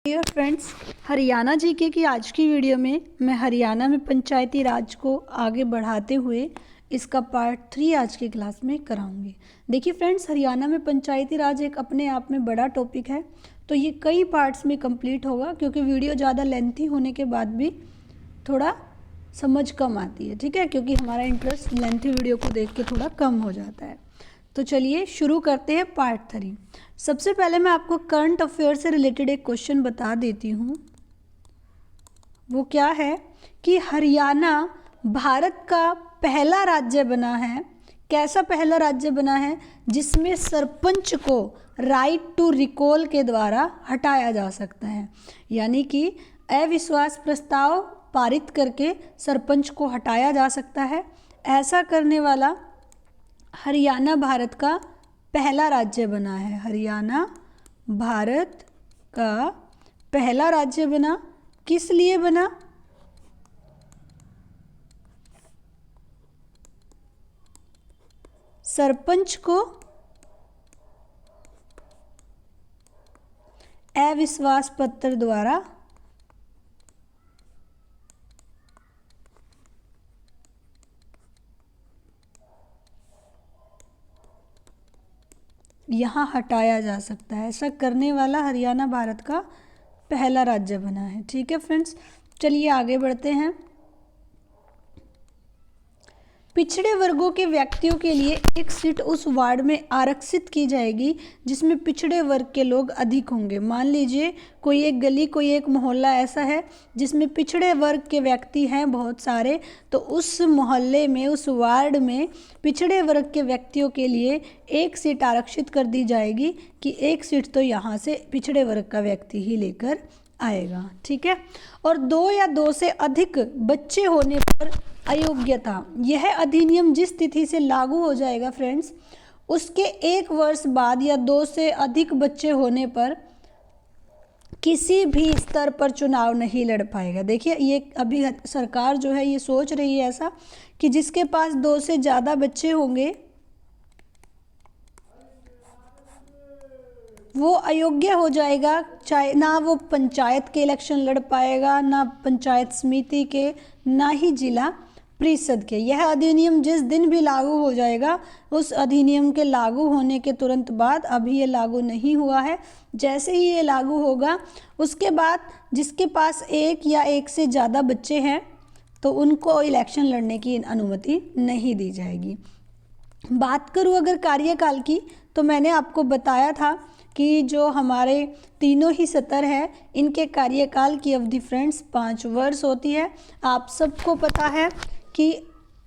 Dear friends, Haryana GK की आज की वीडियो में मैं हरियाणा में पंचायती राज को आगे बढ़ाते हुए इसका पार्ट 3 आज की क्लास में कराऊंगी। देखिए फ्रेंड्स, हरियाणा में पंचायती राज एक अपने आप में बड़ा टॉपिक है, तो ये कई पार्ट्स में कंप्लीट होगा क्योंकि वीडियो ज़्यादा लेंथी होने के बाद भी थोड़ा समझ कम आती है। ठीक है, क्योंकि हमारा इंटरेस्ट लेंथी वीडियो को देख के थोड़ा कम हो जाता है। तो चलिए शुरू करते हैं पार्ट 3। सबसे पहले मैं आपको करंट अफेयर से रिलेटेड एक क्वेश्चन बता देती हूँ। वो क्या है कि हरियाणा भारत का पहला राज्य बना है। कैसा पहला राज्य बना है? जिसमें सरपंच को राइट टू रिकॉल के द्वारा हटाया जा सकता है, यानी कि अविश्वास प्रस्ताव पारित करके सरपंच को हटाया जा सकता है। ऐसा करने वाला हरियाणा भारत का पहला राज्य बना है। हरियाणा भारत का पहला राज्य बना। किस लिए बना? सरपंच को अविश्वास पत्र द्वारा यहाँ हटाया जा सकता है। ऐसा करने वाला हरियाणा भारत का पहला राज्य बना है। ठीक है फ्रेंड्स, चलिए आगे बढ़ते हैं। पिछड़े वर्गों के व्यक्तियों के लिए एक सीट उस वार्ड में आरक्षित की जाएगी जिसमें पिछड़े वर्ग के लोग अधिक होंगे। मान लीजिए कोई एक गली, कोई एक मोहल्ला ऐसा है जिसमें पिछड़े वर्ग के व्यक्ति हैं बहुत सारे, तो उस मोहल्ले में, उस वार्ड में पिछड़े वर्ग के व्यक्तियों के लिए एक सीट आरक्षित कर दी जाएगी कि एक सीट तो यहाँ से पिछड़े वर्ग का व्यक्ति ही लेकर आएगा। ठीक है, और 2 या 2 से अधिक बच्चे होने पर अयोग्यता। यह अधिनियम जिस तिथि से लागू हो जाएगा फ्रेंड्स, उसके 1 वर्ष बाद या 2 से अधिक बच्चे होने पर किसी भी स्तर पर चुनाव नहीं लड़ पाएगा। देखिए, ये अभी सरकार जो है ये सोच रही है ऐसा कि जिसके पास 2 से ज़्यादा बच्चे होंगे वो अयोग्य हो जाएगा, चाहे ना वो पंचायत के इलेक्शन लड़ पाएगा, ना पंचायत समिति के, ना ही जिला परिषद के। यह अधिनियम जिस दिन भी लागू हो जाएगा, उस अधिनियम के लागू होने के तुरंत बाद, अभी ये लागू नहीं हुआ है, जैसे ही ये लागू होगा उसके बाद जिसके पास 1 या 1 से ज़्यादा बच्चे हैं तो उनको इलेक्शन लड़ने की अनुमति नहीं दी जाएगी। बात करूँ अगर कार्यकाल की, तो मैंने आपको बताया था कि जो हमारे तीनों ही सत्र हैं इनके कार्यकाल की अवधि फ्रेंड्स 5 वर्ष होती है। आप सबको पता है कि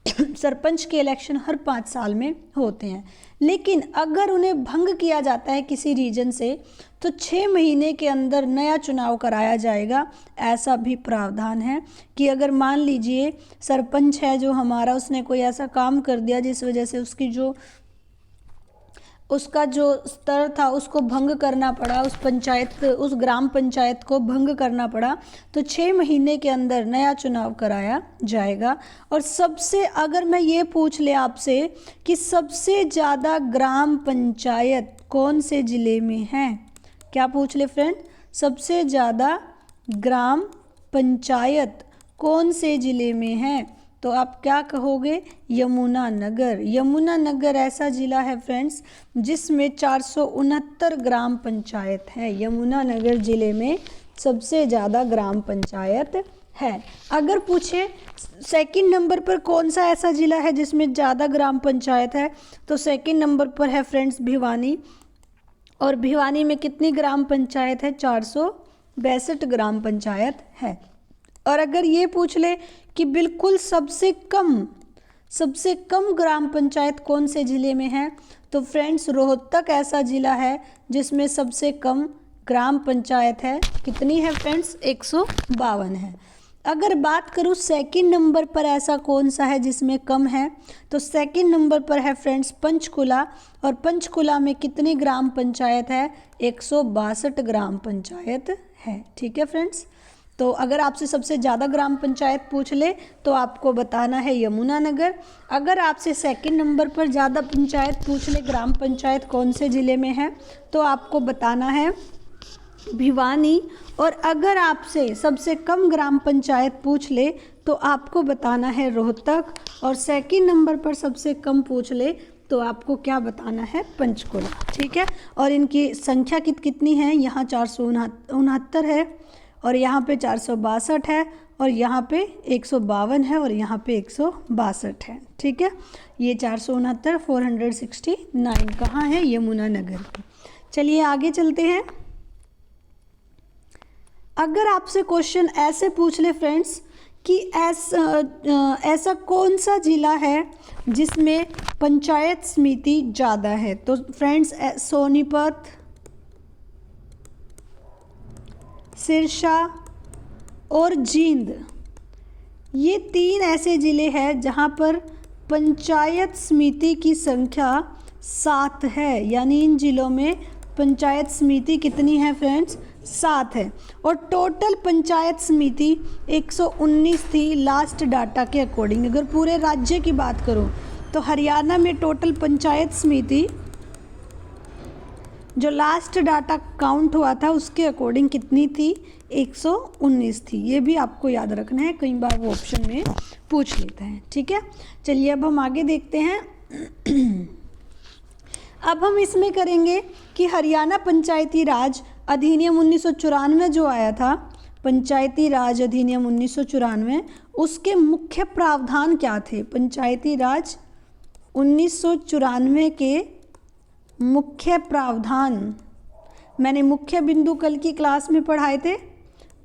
सरपंच के इलेक्शन हर 5 साल में होते हैं, लेकिन अगर उन्हें भंग किया जाता है किसी रीजन से तो 6 महीने के अंदर नया चुनाव कराया जाएगा। ऐसा भी प्रावधान है कि अगर मान लीजिए सरपंच है जो हमारा, उसने कोई ऐसा काम कर दिया जिस वजह से उसका जो स्तर था उसको भंग करना पड़ा, उस ग्राम पंचायत को भंग करना पड़ा, तो 6 महीने के अंदर नया चुनाव कराया जाएगा। और सबसे, अगर मैं ये पूछ ले आपसे कि सबसे ज़्यादा ग्राम पंचायत कौन से ज़िले में है, क्या पूछ ले फ्रेंड? सबसे ज़्यादा ग्राम पंचायत कौन से ज़िले में है? तो आप क्या कहोगे? यमुनानगर। यमुनानगर ऐसा ज़िला है फ्रेंड्स जिसमें 469 ग्राम पंचायत है। यमुनानगर ज़िले में सबसे ज़्यादा ग्राम पंचायत है। अगर पूछे सेकंड नंबर पर कौन सा ऐसा ज़िला है जिसमें ज़्यादा ग्राम पंचायत है, तो सेकंड नंबर पर है फ्रेंड्स भिवानी। और भिवानी में कितनी ग्राम पंचायत है? 462 ग्राम पंचायत है। और अगर ये पूछ ले कि बिल्कुल सबसे कम ग्राम पंचायत कौन से ज़िले में है, तो फ्रेंड्स रोहतक ऐसा ज़िला है जिसमें सबसे कम ग्राम पंचायत है। कितनी है फ्रेंड्स? 152 है। अगर बात करूँ सेकंड नंबर पर ऐसा कौन सा है जिसमें कम है, तो सेकंड नंबर पर है फ्रेंड्स पंचकुला। और पंचकुला में कितनी ग्राम पंचायत है? 162 ग्राम पंचायत है। ठीक है फ्रेंड्स, तो अगर आपसे सबसे ज़्यादा ग्राम पंचायत पूछ ले तो आपको बताना है यमुनानगर। अगर आपसे सेकंड नंबर पर ज़्यादा पंचायत पूछ ले, ग्राम पंचायत कौन से ज़िले में है, तो आपको बताना है भिवानी। और अगर आपसे सबसे कम ग्राम पंचायत पूछ ले तो आपको बताना है रोहतक, और सेकंड नंबर पर सबसे कम पूछ ले तो आपको क्या बताना है, पंचकुला। ठीक है, और इनकी संख्या कितनी है, यहाँ 469 है, और यहाँ पे 462 है, और यहाँ पे 152 है, और यहाँ पे 162 है। ठीक है, ये 469 469 कहाँ है, यमुनानगर पे। चलिए आगे चलते हैं। अगर आपसे क्वेश्चन ऐसे पूछ ले फ्रेंड्स कि ऐसा कौन सा जिला है जिसमें पंचायत समिति ज़्यादा है, तो फ्रेंड्स सोनीपत, सिरसा और जींद, ये 3 ऐसे ज़िले हैं जहां पर पंचायत समिति की संख्या 7 है। यानी इन ज़िलों में पंचायत समिति कितनी है फ्रेंड्स, 7 है। और टोटल पंचायत समिति 119 थी लास्ट डाटा के अकॉर्डिंग। अगर पूरे राज्य की बात करूं तो हरियाणा में टोटल पंचायत समिति जो लास्ट डाटा काउंट हुआ था उसके अकॉर्डिंग कितनी थी, 119 थी। ये भी आपको याद रखना है, कई बार वो ऑप्शन में पूछ लेता है। ठीक है, चलिए अब हम आगे देखते हैं। अब हम इसमें करेंगे कि हरियाणा पंचायती राज अधिनियम 1994 जो आया था, पंचायती राज अधिनियम 1994, उसके मुख्य प्रावधान क्या थे। पंचायती राज 1994 के मुख्य प्रावधान मैंने मुख्य बिंदु कल की क्लास में पढ़ाए थे।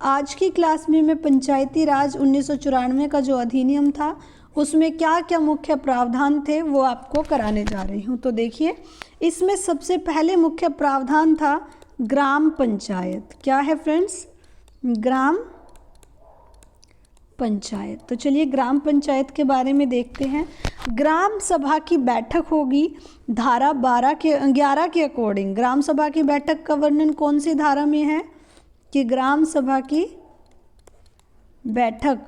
आज की क्लास में मैं पंचायती राज 1994 का जो अधिनियम था उसमें क्या क्या मुख्य प्रावधान थे वो आपको कराने जा रही हूँ। तो देखिए, इसमें सबसे पहले मुख्य प्रावधान था ग्राम पंचायत। क्या है फ्रेंड्स, ग्राम पंचायत। तो चलिए ग्राम पंचायत के बारे में देखते हैं। ग्राम सभा की बैठक होगी धारा 11 के अकॉर्डिंग। ग्राम सभा की बैठक का वर्णन कौन सी धारा में है कि ग्राम सभा की बैठक,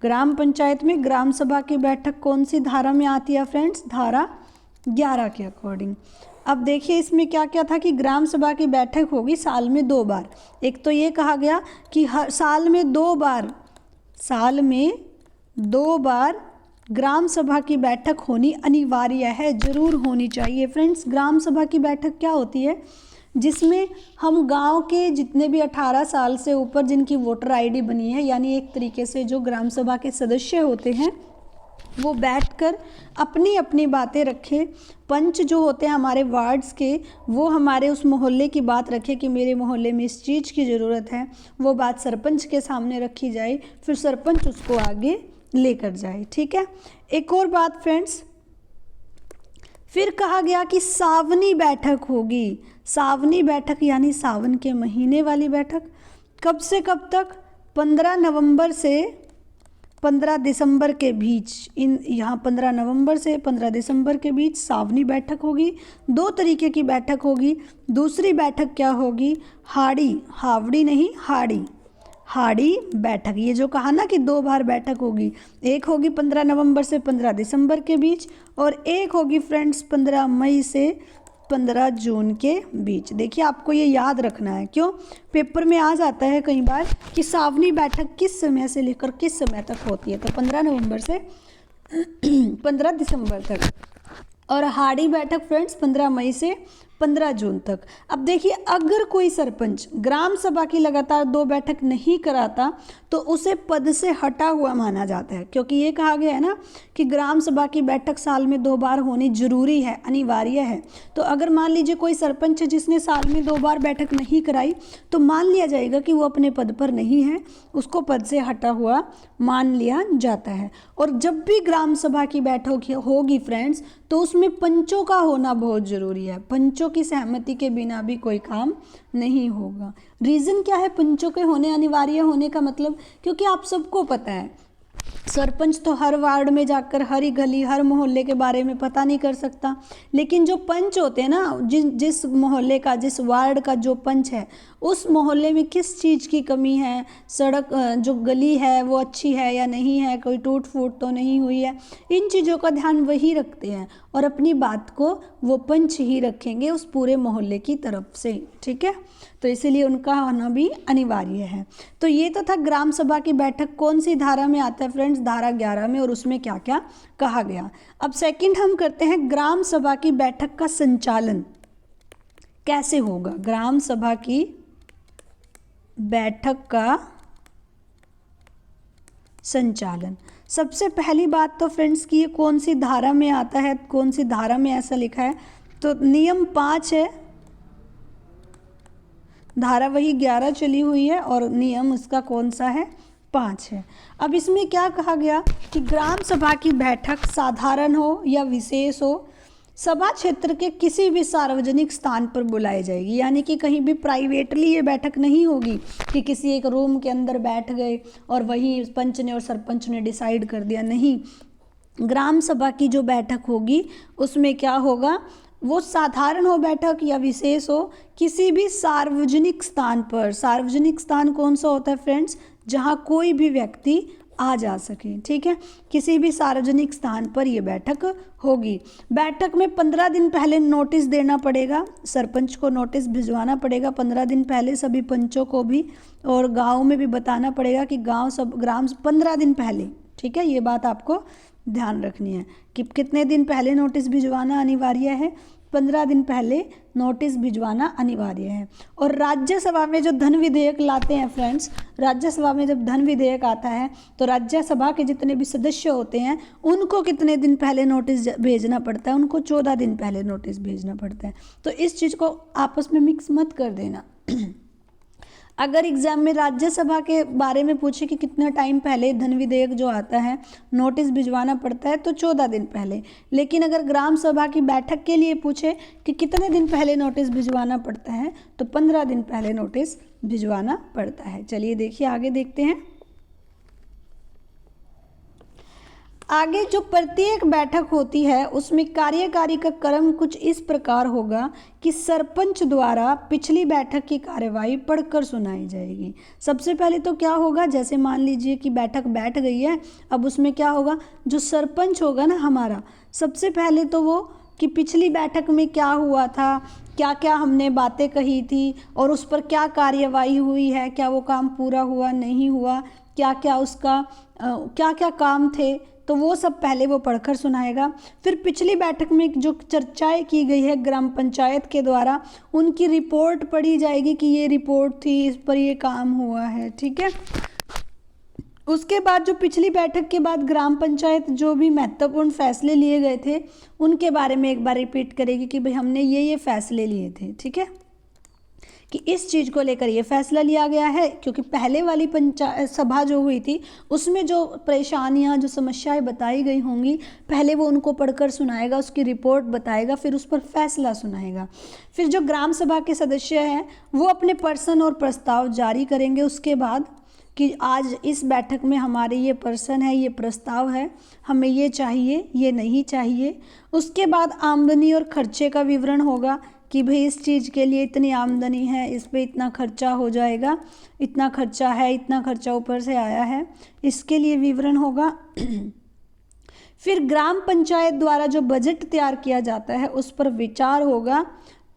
ग्राम पंचायत में ग्राम सभा की बैठक कौन सी धारा में आती है फ्रेंड्स, धारा 11 के अकॉर्डिंग। अब देखिए इसमें क्या क्या था कि ग्राम सभा की बैठक होगी साल में 2 बार। एक तो ये कहा गया कि हर साल में 2 बार ग्राम सभा की बैठक होनी अनिवार्य है, जरूर होनी चाहिए फ्रेंड्स। ग्राम सभा की बैठक क्या होती है, जिसमें हम गांव के जितने भी 18 साल से ऊपर जिनकी वोटर आईडी बनी है, यानी एक तरीके से जो ग्राम सभा के सदस्य होते हैं वो बैठकर अपनी अपनी बातें रखें। पंच जो होते हैं हमारे वार्ड्स के, वो हमारे उस मोहल्ले की बात रखें कि मेरे मोहल्ले में इस चीज़ की ज़रूरत है, वो बात सरपंच के सामने रखी जाए, फिर सरपंच उसको आगे लेकर जाए। ठीक है, एक और बात फ्रेंड्स, फिर कहा गया कि सावनी बैठक होगी। सावनी बैठक यानी सावन के महीने वाली बैठक। कब से कब तक, 15 नवंबर से 15 दिसंबर के बीच। यहाँ 15 नवंबर से 15 दिसंबर के बीच सावनी बैठक होगी। 2 तरीके की बैठक होगी। दूसरी बैठक क्या होगी, हावड़ी नहीं, हाड़ी बैठक। ये जो कहा ना कि 2 बार बैठक होगी, एक होगी 15 नवंबर से 15 दिसंबर के बीच, और एक होगी फ्रेंड्स 15 मई से 15 जून के बीच। देखिए आपको ये याद रखना है, क्यों, पेपर में आ जाता है कई बार कि सावनी बैठक किस समय से लेकर किस समय तक होती है। तो 15 नवंबर से 15 दिसंबर तक, और हाड़ी बैठक फ्रेंड्स 15 मई से 15 जून तक। अब देखिए, अगर कोई सरपंच ग्राम सभा की लगातार 2 बैठक नहीं कराता तो उसे पद से हटा हुआ माना जाता है, क्योंकि ये कहा गया है ना कि ग्राम सभा की बैठक साल में 2 बार होनी जरूरी है, अनिवार्य है। तो अगर मान लीजिए कोई सरपंच है जिसने साल में 2 बार बैठक नहीं कराई, तो मान लिया जाएगा कि वो अपने पद पर नहीं है, उसको पद से हटा हुआ मान लिया जाता है। और जब भी ग्राम सभा की बैठक होगी फ्रेंड्स, तो उसमें पंचों का होना बहुत ज़रूरी है। पंचों की सहमति के बिना भी कोई काम नहीं होगा। रीज़न क्या है पंचों के होने, अनिवार्य होने का मतलब, क्योंकि आप सबको पता है सरपंच तो हर वार्ड में जाकर हर ही गली हर मोहल्ले के बारे में पता नहीं कर सकता, लेकिन जो पंच होते हैं ना, जिस मोहल्ले का, जिस वार्ड का जो पंच है, उस मोहल्ले में किस चीज़ की कमी है, सड़क जो गली है वो अच्छी है या नहीं है, कोई टूट फूट तो नहीं हुई है, इन चीज़ों का ध्यान वही रखते हैं और अपनी बात को वो पंच ही रखेंगे उस पूरे मोहल्ले की तरफ से। ठीक है, तो इसीलिए उनका होना भी अनिवार्य है। तो ये तो था ग्राम सभा की बैठक कौन सी धारा में आता है फ्रेंड्स, धारा 11 में, और उसमें क्या क्या कहा गया। अब सेकंड हम करते हैं ग्राम सभा की बैठक का संचालन कैसे होगा। ग्राम सभा की बैठक का संचालन, सबसे पहली बात तो फ्रेंड्स कि ये कौन सी धारा में आता है, कौन सी धारा में ऐसा लिखा है, तो नियम 5 है, धारा वही 11 चली हुई है और नियम उसका कौन सा है, 5 है। अब इसमें क्या कहा गया कि ग्राम सभा की बैठक साधारण हो या विशेष हो, सभा क्षेत्र के किसी भी सार्वजनिक स्थान पर बुलाई जाएगी, यानी कि कहीं भी प्राइवेटली ये बैठक नहीं होगी कि किसी एक रूम के अंदर बैठ गए और वहीं पंच ने और सरपंच ने डिसाइड कर दिया, नहीं। ग्राम सभा की जो बैठक होगी उसमें क्या होगा, वो साधारण हो बैठक या विशेष हो, किसी भी सार्वजनिक स्थान पर, सार्वजनिक स्थान कौन सा होता है फ्रेंड्स, जहाँ कोई भी व्यक्ति आ जा सके। ठीक है, किसी भी सार्वजनिक स्थान पर यह बैठक होगी। बैठक में 15 दिन पहले नोटिस देना पड़ेगा, सरपंच को नोटिस भिजवाना पड़ेगा 15 दिन पहले, सभी पंचों को भी, और गांव में भी बताना पड़ेगा कि ग्राम 15 दिन पहले। ठीक है, ये बात आपको ध्यान रखनी है कि कितने दिन पहले नोटिस भिजवाना अनिवार्य है, 15 दिन पहले नोटिस भिजवाना अनिवार्य है। और राज्यसभा में जो धन विधेयक लाते हैं फ्रेंड्स, राज्यसभा में जब धन विधेयक आता है तो राज्यसभा के जितने भी सदस्य होते हैं उनको कितने दिन पहले नोटिस भेजना पड़ता है, उनको 14 दिन पहले नोटिस भेजना पड़ता है। तो इस चीज़ को आपस में मिक्स मत कर देना। अगर एग्जाम में राज्यसभा के बारे में पूछे कि कितना टाइम पहले धन विधेयक जो आता है नोटिस भिजवाना पड़ता है, तो 14 दिन पहले। लेकिन अगर ग्राम सभा की बैठक के लिए पूछे कि कितने दिन पहले नोटिस भिजवाना पड़ता है, तो 15 दिन पहले नोटिस भिजवाना पड़ता है। चलिए देखिए आगे देखते हैं। आगे जो प्रत्येक बैठक होती है उसमें कार्यकारी का क्रम कुछ इस प्रकार होगा कि सरपंच द्वारा पिछली बैठक की कार्यवाही पढ़कर सुनाई जाएगी। सबसे पहले तो क्या होगा, जैसे मान लीजिए कि बैठक बैठ गई है, अब उसमें क्या होगा, जो सरपंच होगा ना हमारा, सबसे पहले तो वो कि पिछली बैठक में क्या हुआ था, क्या क्या हमने बातें कही थी और उस पर क्या कार्यवाही हुई है, क्या वो काम पूरा हुआ नहीं हुआ, क्या क्या उसका क्या क्या काम थे, तो वो सब पहले वो पढ़कर सुनाएगा। फिर पिछली बैठक में जो चर्चाएं की गई है ग्राम पंचायत के द्वारा, उनकी रिपोर्ट पढ़ी जाएगी कि ये रिपोर्ट थी, इस पर ये काम हुआ है। ठीक है, उसके बाद जो पिछली बैठक के बाद ग्राम पंचायत जो भी महत्वपूर्ण फैसले लिए गए थे उनके बारे में एक बार रिपीट करेगी कि भाई हमने ये फैसले लिए थे। ठीक है, कि इस चीज़ को लेकर ये फैसला लिया गया है, क्योंकि पहले वाली पंचायत सभा जो हुई थी उसमें जो परेशानियां, जो समस्याएं बताई गई होंगी, पहले वो उनको पढ़कर सुनाएगा, उसकी रिपोर्ट बताएगा, फिर उस पर फैसला सुनाएगा। फिर जो ग्राम सभा के सदस्य हैं वो अपने पर्सन और प्रस्ताव जारी करेंगे उसके बाद कि आज इस बैठक में हमारे ये पर्सन है, ये प्रस्ताव है, हमें ये चाहिए, ये नहीं चाहिए। उसके बाद आमदनी और खर्चे का विवरण होगा कि भाई इस चीज़ के लिए इतनी आमदनी है, इस पे इतना खर्चा हो जाएगा, इतना खर्चा है, इतना खर्चा ऊपर से आया है, इसके लिए विवरण होगा। फिर ग्राम पंचायत द्वारा जो बजट तैयार किया जाता है उस पर विचार होगा।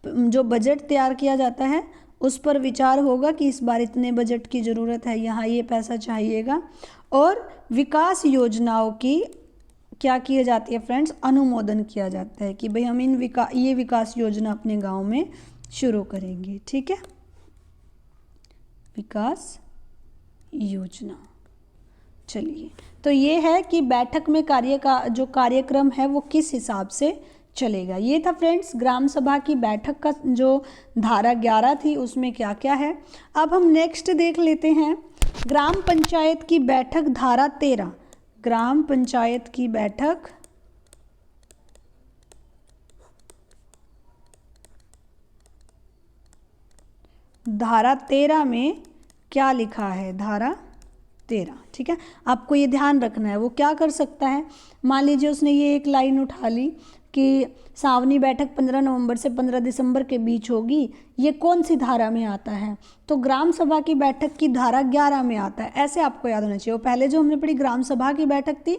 जो बजट तैयार किया जाता है उस पर विचार होगा कि इस बार इतने बजट की ज़रूरत है, यहाँ ये पैसा चाहिएगा। और विकास योजनाओं की क्या किया जाती है फ्रेंड्स, अनुमोदन किया जाता है कि भाई हम ये विकास योजना अपने गांव में शुरू करेंगे। ठीक है, विकास योजना। चलिए, तो ये है कि बैठक में कार्य का जो कार्यक्रम है वो किस हिसाब से चलेगा। ये था फ्रेंड्स ग्राम सभा की बैठक का जो धारा 11 थी उसमें क्या क्या है। अब हम नेक्स्ट देख लेते हैं ग्राम पंचायत की बैठक धारा 13। ग्राम पंचायत की बैठक धारा 13 में क्या लिखा है, धारा 13। ठीक है, आपको ये ध्यान रखना है। वो क्या कर सकता है, मान लीजिए उसने ये एक लाइन उठा ली कि सावनी बैठक 15 नवंबर से 15 दिसंबर के बीच होगी, ये कौन सी धारा में आता है, तो ग्राम सभा की बैठक की धारा 11 में आता है। ऐसे आपको याद होना चाहिए। पहले जो हमने पढ़ी ग्राम सभा की बैठक थी,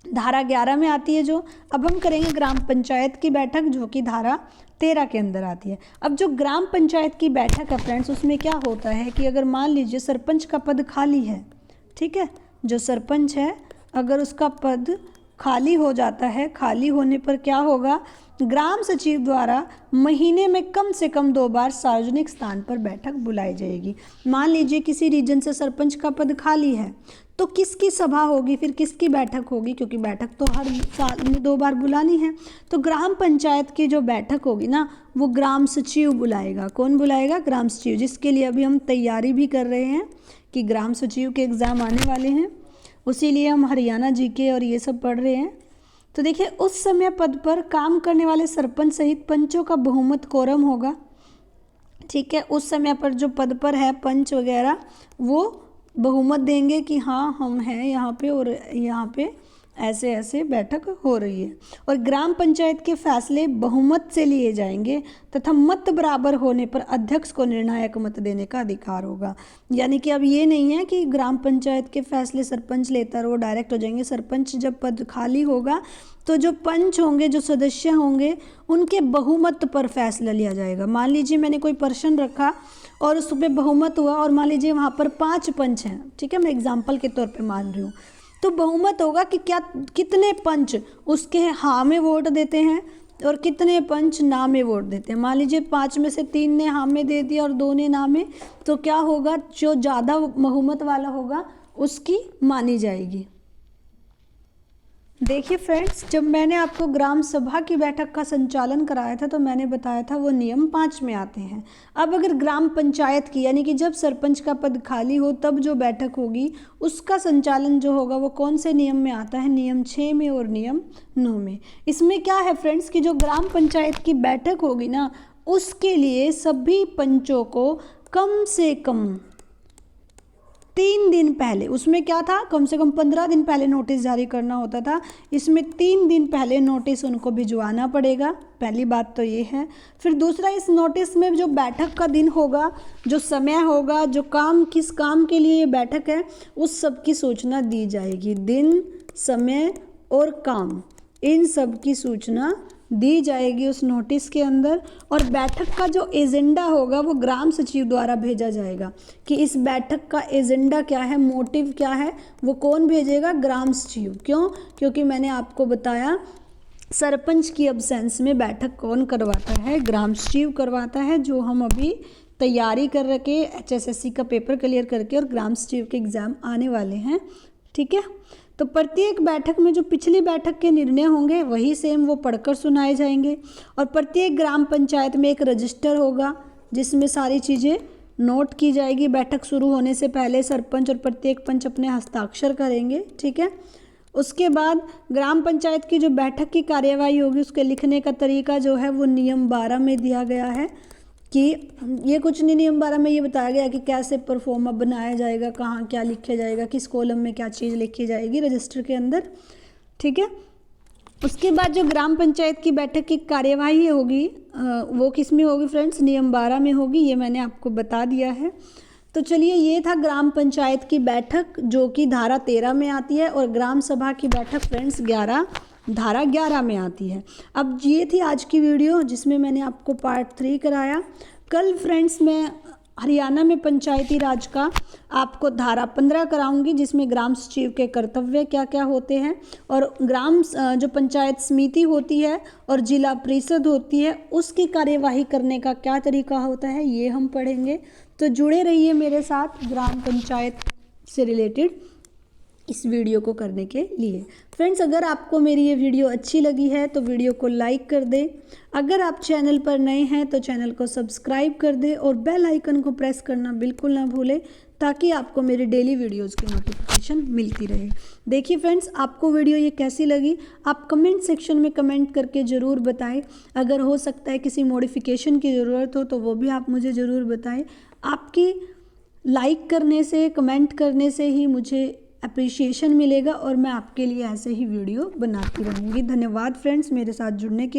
धारा 11 में आती है जो। अब हम करेंगे ग्राम पंचायत की बैठक, जो कि धारा 13 के अंदर आती है। अब जो ग्राम पंचायत की बैठक है फ्रेंड्स, उसमें क्या होता है कि अगर मान लीजिए सरपंच का पद खाली है, ठीक है, जो सरपंच है अगर उसका पद खाली हो जाता है, खाली होने पर क्या होगा, ग्राम सचिव द्वारा महीने में कम से कम 2 बार सार्वजनिक स्थान पर बैठक बुलाई जाएगी। मान लीजिए किसी रीजन से सरपंच का पद खाली है, तो किसकी सभा होगी, फिर किसकी बैठक होगी, क्योंकि बैठक तो हर साल में 2 बार बुलानी है। तो ग्राम पंचायत की जो बैठक होगी ना, वो ग्राम सचिव बुलाएगा। कौन बुलाएगा, ग्राम सचिव, जिसके लिए अभी हम तैयारी भी कर रहे हैं कि ग्राम सचिव के एग्ज़ाम आने वाले हैं, उसी लिए हम हरियाणा जीके और ये सब पढ़ रहे हैं। तो देखिए, उस समय पद पर काम करने वाले सरपंच सहित पंचों का बहुमत कोरम होगा। ठीक है, उस समय पर जो पद पर है पंच वगैरह, वो बहुमत देंगे कि हाँ हम हैं यहाँ पे और यहाँ पे ऐसे ऐसे बैठक हो रही है। और ग्राम पंचायत के फैसले बहुमत से लिए जाएंगे तथा मत बराबर होने पर अध्यक्ष को निर्णायक मत देने का अधिकार होगा। यानी कि अब ये नहीं है कि ग्राम पंचायत के फैसले सरपंच लेता है और वो डायरेक्ट हो जाएंगे। सरपंच जब पद खाली होगा तो जो पंच होंगे, जो सदस्य होंगे, उनके बहुमत पर फैसला लिया जाएगा। मान लीजिए मैंने कोई प्रश्न रखा और उस पर बहुमत हुआ, और मान लीजिए वहाँ पर 5 पंच हैं, ठीक है, मैं एग्जाम्पल के तौर पे मान रही हूँ, तो बहुमत होगा कि क्या कितने पंच उसके हाँ में वोट देते हैं और कितने पंच ना में वोट देते हैं। मान लीजिए 5 में से 3 ने हाँ में दे दिया और 2 ने ना में, तो क्या होगा, जो ज़्यादा बहुमत वाला होगा उसकी मानी जाएगी। देखिए फ्रेंड्स, जब मैंने आपको ग्राम सभा की बैठक का संचालन कराया था तो मैंने बताया था वो नियम 5 में आते हैं। अब अगर ग्राम पंचायत की, यानी कि जब सरपंच का पद खाली हो तब जो बैठक होगी, उसका संचालन जो होगा वो कौन से नियम में आता है, नियम 6 में और नियम 9 में। इसमें क्या है फ्रेंड्स कि जो ग्राम पंचायत की बैठक होगी ना, उसके लिए सभी पंचों को कम से कम 3 दिन पहले, उसमें क्या था, कम से कम 15 दिन पहले नोटिस जारी करना होता था, इसमें 3 दिन पहले नोटिस उनको भिजवाना पड़ेगा। पहली बात तो ये है। फिर दूसरा, इस नोटिस में जो बैठक का दिन होगा, जो समय होगा, जो काम, किस काम के लिए ये बैठक है, उस सब की सूचना दी जाएगी। दिन, समय और काम, इन सब की सूचना दी जाएगी उस नोटिस के अंदर। और बैठक का जो एजेंडा होगा वो ग्राम सचिव द्वारा भेजा जाएगा कि इस बैठक का एजेंडा क्या है, मोटिव क्या है, वो कौन भेजेगा, ग्राम सचिव। क्यों, क्योंकि मैंने आपको बताया सरपंच की अब्सेंस में बैठक कौन करवाता है, ग्राम सचिव करवाता है, जो हम अभी तैयारी कर रखे HSSC का पेपर क्लियर करके और ग्राम सचिव के एग्ज़ाम आने वाले हैं। ठीक है, तो प्रत्येक बैठक में जो पिछली बैठक के निर्णय होंगे वही सेम वो पढ़कर सुनाए जाएंगे। और प्रत्येक ग्राम पंचायत में एक रजिस्टर होगा जिसमें सारी चीज़ें नोट की जाएगी। बैठक शुरू होने से पहले सरपंच और प्रत्येक पंच अपने हस्ताक्षर करेंगे। ठीक है, उसके बाद ग्राम पंचायत की जो बैठक की कार्यवाही होगी उसके लिखने का तरीका जो है वो नियम 12 में दिया गया है कि ये कुछ नहीं, नियम 12 में ये बताया गया कि कैसे परफॉर्मा बनाया जाएगा, कहाँ क्या लिखा जाएगा, किस कॉलम में क्या चीज़ लिखी जाएगी रजिस्टर के अंदर। ठीक है, उसके बाद जो ग्राम पंचायत की बैठक की कार्यवाही होगी वो किस में होगी फ्रेंड्स, नियम 12 में होगी। ये मैंने आपको बता दिया है। तो चलिए, ये था ग्राम पंचायत की बैठक जो कि धारा 13 में आती है, और ग्राम सभा की बैठक फ्रेंड्स धारा 11 में आती है। अब ये थी आज की वीडियो जिसमें मैंने आपको पार्ट 3 कराया। कल फ्रेंड्स मैं हरियाणा में पंचायती राज का आपको धारा 15 कराऊंगी जिसमें ग्राम सचिव के कर्तव्य क्या क्या होते हैं, और ग्राम जो पंचायत समिति होती है और जिला परिषद होती है उसकी कार्यवाही करने का क्या तरीका होता है, ये हम पढ़ेंगे। तो जुड़े रहिए मेरे साथ ग्राम पंचायत से रिलेटेड इस वीडियो को करने के लिए। फ्रेंड्स, अगर आपको मेरी ये वीडियो अच्छी लगी है तो वीडियो को लाइक कर दें। अगर आप चैनल पर नए हैं तो चैनल को सब्सक्राइब कर दें और बेल आइकन को प्रेस करना बिल्कुल ना भूलें ताकि आपको मेरी डेली वीडियोस की नोटिफिकेशन मिलती रहे। देखिए फ्रेंड्स, आपको वीडियो ये कैसी लगी आप कमेंट सेक्शन में कमेंट करके ज़रूर बताएं। अगर हो सकता है किसी मॉडिफिकेशन की ज़रूरत हो तो वो भी आप मुझे ज़रूर बताएं। आपकी लाइक करने से, कमेंट करने से ही मुझे अप्रिशिएशन मिलेगा और मैं आपके लिए ऐसे ही वीडियो बनाती रहूँगी। धन्यवाद फ्रेंड्स मेरे साथ जुड़ने के लिए।